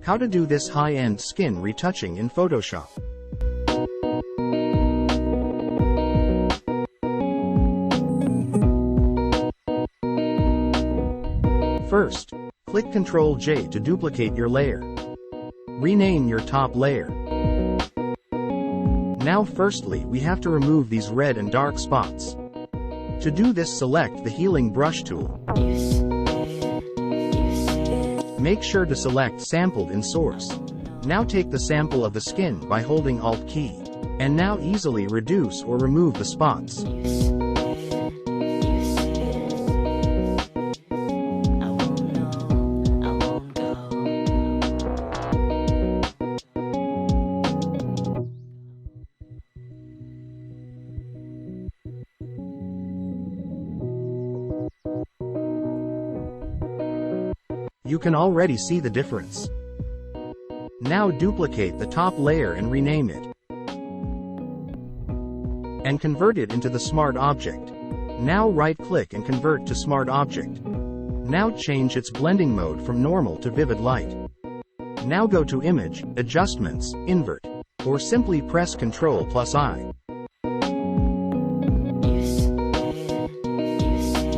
How to do this high-end skin retouching in Photoshop. First, click Ctrl-J to duplicate your layer. Rename your top layer. Now firstly we have to remove these red and dark spots. To do this, select the healing brush tool. Make sure to select Sampled in Source. Now take the sample of the skin by holding Alt key. And now easily reduce or remove the spots. You can already see the difference. Now duplicate the top layer and rename it. And convert it into the Smart Object. Now right-click and convert to Smart Object. Now change its blending mode from normal to vivid light. Now go to Image, Adjustments, Invert. Or simply press Ctrl+I.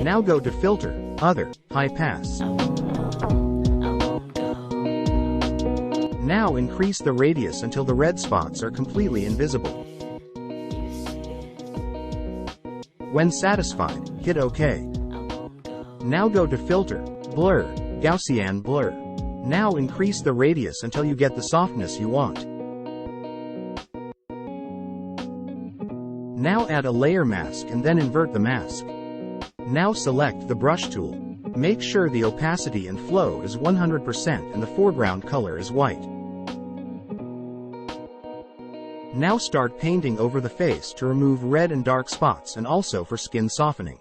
Now go to Filter, Other, High Pass. Now increase the radius until the red spots are completely invisible. When satisfied, hit OK. Now go to Filter, Blur, Gaussian Blur. Now increase the radius until you get the softness you want. Now add a layer mask and then invert the mask. Now select the brush tool. Make sure the opacity and flow is 100% and the foreground color is white. Now start painting over the face to remove red and dark spots and also for skin softening.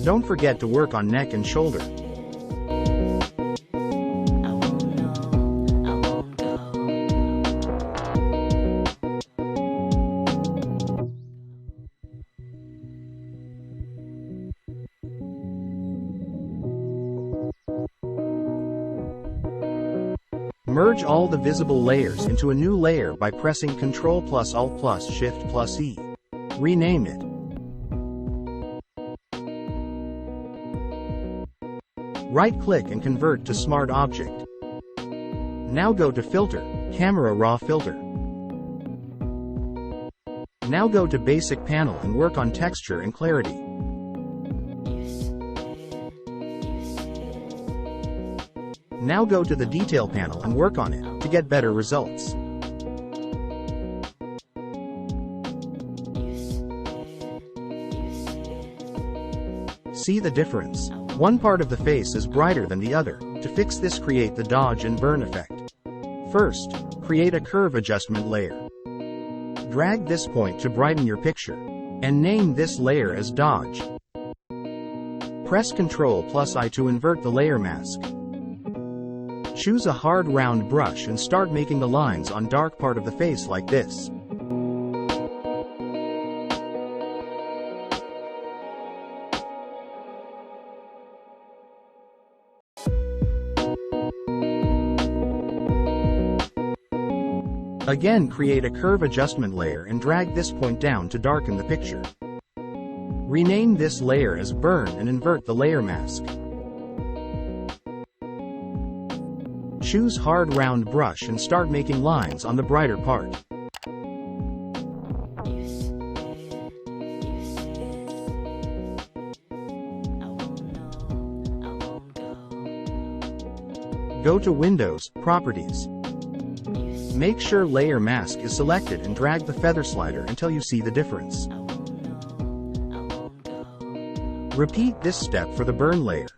Don't forget to work on neck and shoulder. Merge all the visible layers into a new layer by pressing Ctrl+Alt+Shift+E. Rename it. Right-click and convert to Smart Object. Now go to Filter, Camera Raw Filter. Now go to Basic Panel and work on texture and clarity. Now go to the Detail panel and work on it to get better results. See the difference? One part of the face is brighter than the other. To fix this, create the dodge and burn effect. First, create a curve adjustment layer. Drag this point to brighten your picture. And name this layer as dodge. Press Ctrl+I to invert the layer mask. Choose a hard round brush and start making the lines on dark part of the face like this. Again, create a curve adjustment layer and drag this point down to darken the picture. Rename this layer as Burn and invert the layer mask. Choose hard round brush and start making lines on the brighter part. Go to Windows, Properties. Make sure Layer Mask is selected and drag the feather slider until you see the difference. Repeat this step for the burn layer.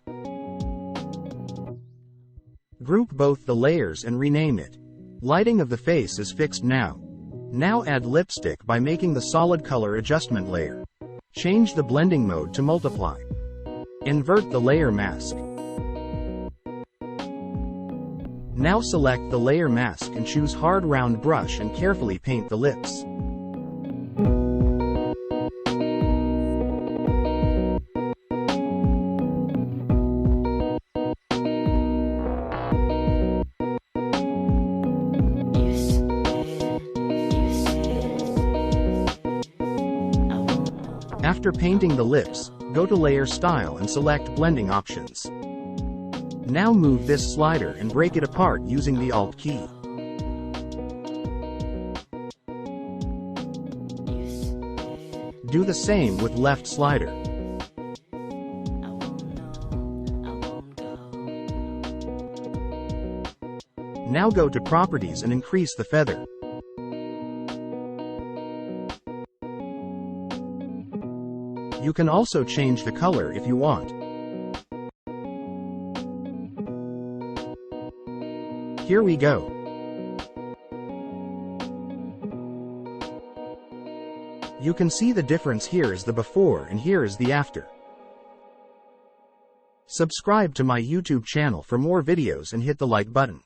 Group both the layers and rename it. Lighting of the face is fixed now. Now add lipstick by making the solid color adjustment layer. Change the blending mode to multiply. Invert the layer mask. Now select the layer mask and choose hard round brush and carefully paint the lips. After painting the lips, go to Layer Style and select Blending Options. Now move this slider and break it apart using the Alt key. Do the same with left slider. Now go to Properties and increase the feather. You can also change the color if you want. Here we go. You can see the difference. Here is the before and here is the after. Subscribe to my YouTube channel for more videos and hit the like button.